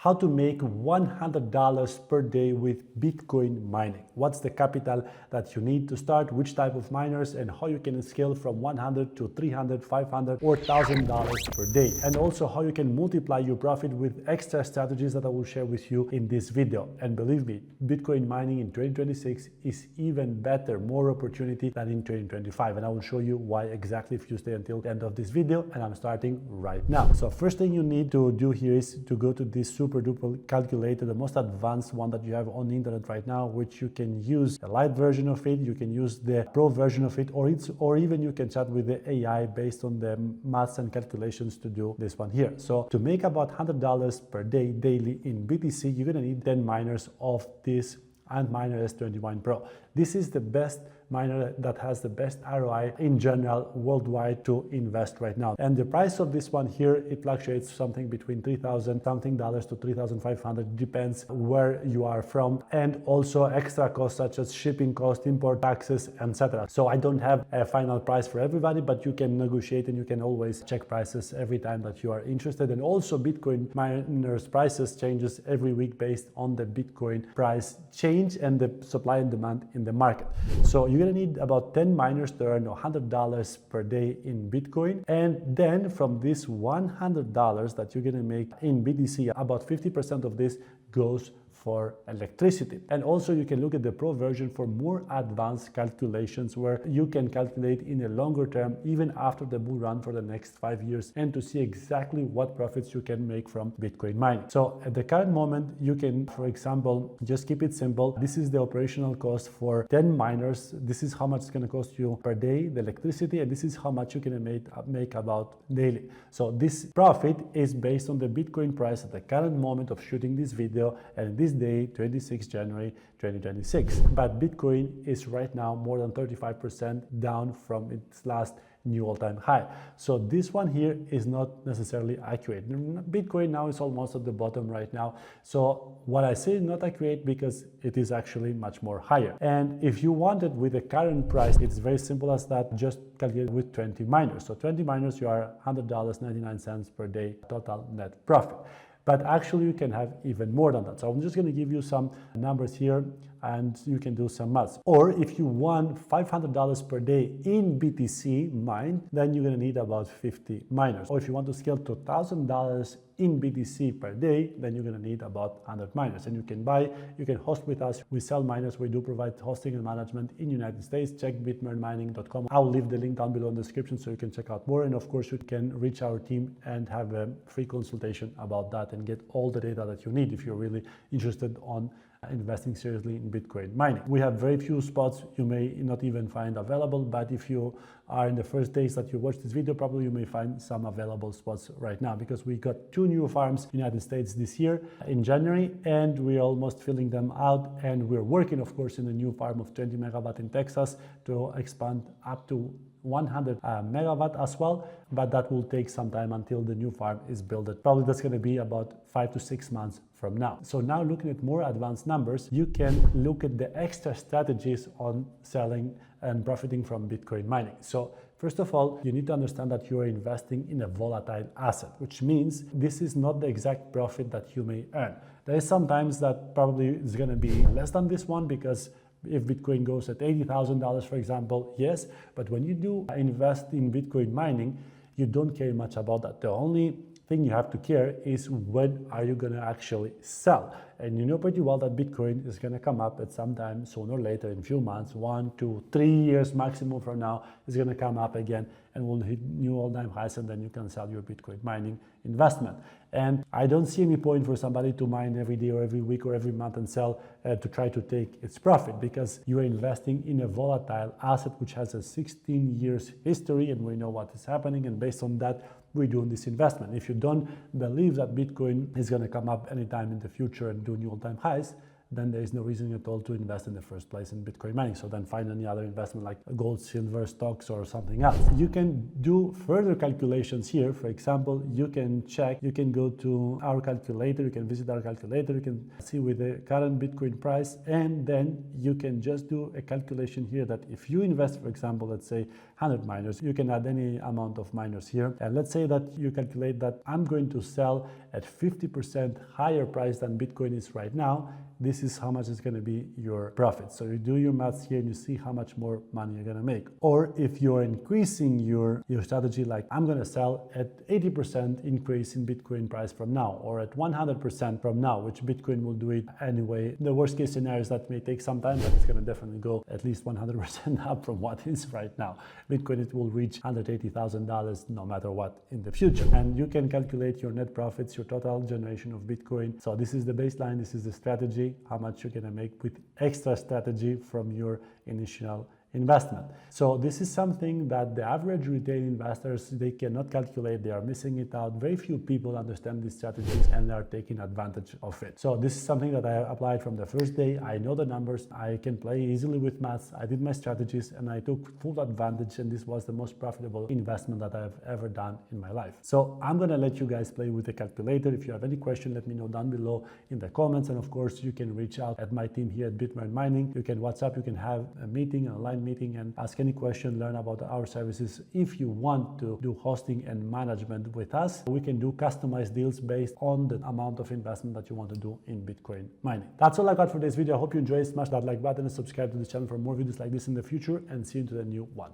How to make $100 per day with Bitcoin mining. What's the capital that you need to start, which type of miners, and how you can scale from 100 to 300, 500 or $1,000 per day. And also how you can multiply your profit with extra strategies that I will share with you in this video. And believe me, Bitcoin mining in 2026 is even better, more opportunity than in 2025. And I will show you why exactly if you stay until the end of this video. And I'm starting right now. So first thing you need to do here is to go to this super duper calculator, the most advanced one that you have on the internet right now, which you can use the light version of it, you can use the pro version of it, or even you can chat with the AI based on the maths and calculations to do this one here. So to make about $100 per day daily in BTC, you're gonna need 10 miners of this Antminer S21 Pro. This is the best miner that has the best ROI in general worldwide to invest right now. And the price of this one here, it fluctuates something between $3,000 something to $3,500, depends where you are from, and also extra costs such as shipping cost, import taxes, etc. So I don't have a final price for everybody, but you can negotiate and you can always check prices every time that you are interested. And also Bitcoin miners prices changes every week based on the Bitcoin price change and the supply and demand in the market. So you're gonna need about 10 miners to earn $100 per day in Bitcoin. And then from this $100 that you're gonna make in BTC, about 50% of this goes for electricity. And also you can look at the pro version for more advanced calculations where you can calculate in a longer term, even after the bull run for the next 5 years, and to see exactly what profits you can make from Bitcoin mining. So at the current moment, you can, for example, just keep it simple. This is the operational cost for 10 miners. This is how much it's going to cost you per day, the electricity, and this is how much you can make about daily. So this profit is based on the Bitcoin price at the current moment of shooting this video, and this day, 26 January 2026. But Bitcoin is right now more than 35% down from its last new all-time high. So this one here is not necessarily accurate. Bitcoin now is almost at the bottom right now. So what I say is not accurate because it is actually much more higher. And if you want it with the current price, it's very simple as that. Just calculate with 20 miners. So 20 miners, you are $100.99 per day total net profit. But actually you can have even more than that. So I'm just going to give you some numbers here and you can do some maths. Or if you want $500 per day in BTC mined, then you're going to need about 50 miners. Or if you want to scale to $1,000 in BTC per day, then you're going to need about 100 miners. And you can host with us. We sell miners. We do provide hosting and management in the United States. Check bitmainmining.com. I'll leave the link down below in the description so you can check out more. And of course, you can reach our team and have a free consultation about that and get all the data that you need if you're really interested on investing seriously in Bitcoin mining. We have very few spots you may not even find available, but if you are in the first days that you watch this video, probably you may find some available spots right now because we got 2 new farms in the United States this year in January, and we're almost filling them out. And we're working, of course, in a new farm of 20 megawatt in Texas to expand up to 100 megawatt as well, but that will take some time until the new farm is built. Probably that's going to be about 5 to 6 months from now. So now looking at more advanced numbers, you can look at the extra strategies on selling and profiting from Bitcoin mining. So first of all, you need to understand that you are investing in a volatile asset, which means this is not the exact profit that you may earn. There is sometimes that probably is going to be less than this one because if Bitcoin goes at $80,000, for example, yes, but when you do invest in Bitcoin mining, you don't care much about that. The only thing you have to care is when are you going to actually sell. And you know pretty well that Bitcoin is going to come up at some time sooner or later, in a few months, 1, 2, 3 years maximum from now, it's going to come up again and will hit new all-time highs, and then you can sell your Bitcoin mining investment. And I don't see any point for somebody to mine every day or every week or every month and sell to try to take its profit, because you are investing in a volatile asset which has a 16 years history, and we know what is happening, and based on that we're doing this investment. If you don't believe that Bitcoin is going to come up anytime in the future and do new all-time highs, then there is no reason at all to invest in the first place in Bitcoin mining. So then find any other investment like gold, silver, stocks, or something else. You can do further calculations here. For example, you can go to our calculator, you can visit our calculator, you can see with the current Bitcoin price, and then you can just do a calculation here that if you invest, for example, let's say 100 miners, you can add any amount of miners here. And let's say that you calculate that I'm going to sell at 50% higher price than Bitcoin is right now. This is how much is going to be your profit. So you do your maths here and you see how much more money you're going to make. Or if you're increasing your strategy, like I'm going to sell at 80% increase in Bitcoin price from now, or at 100% from now, which Bitcoin will do it anyway. The worst case scenario is that may take some time, but it's going to definitely go at least 100% up from what is right now. Bitcoin, it will reach $180,000 no matter what in the future. And you can calculate your net profits, your total generation of Bitcoin. So this is the baseline, this is the strategy, how much you're going to make with extra strategy from your initial investment. So this is something that the average retail investors, they cannot calculate. They are missing it out. Very few people understand these strategies and they are taking advantage of it. So this is something that I applied from the first day. I know the numbers. I can play easily with maths. I did my strategies and I took full advantage, and this was the most profitable investment that I've ever done in my life. So I'm going to let you guys play with the calculator. If you have any question, let me know down below in the comments. And of course, you can reach out at my team here at Bitcoin Mining. You can WhatsApp, you can have a meeting, an online meeting, and ask any question, learn about our services. If you want to do hosting and management with us, we can do customized deals based on the amount of investment that you want to do in Bitcoin mining. That's all I got for this video. I hope you enjoyed. Smash that like button and subscribe to the channel for more videos like this in the future, and see you into the new one.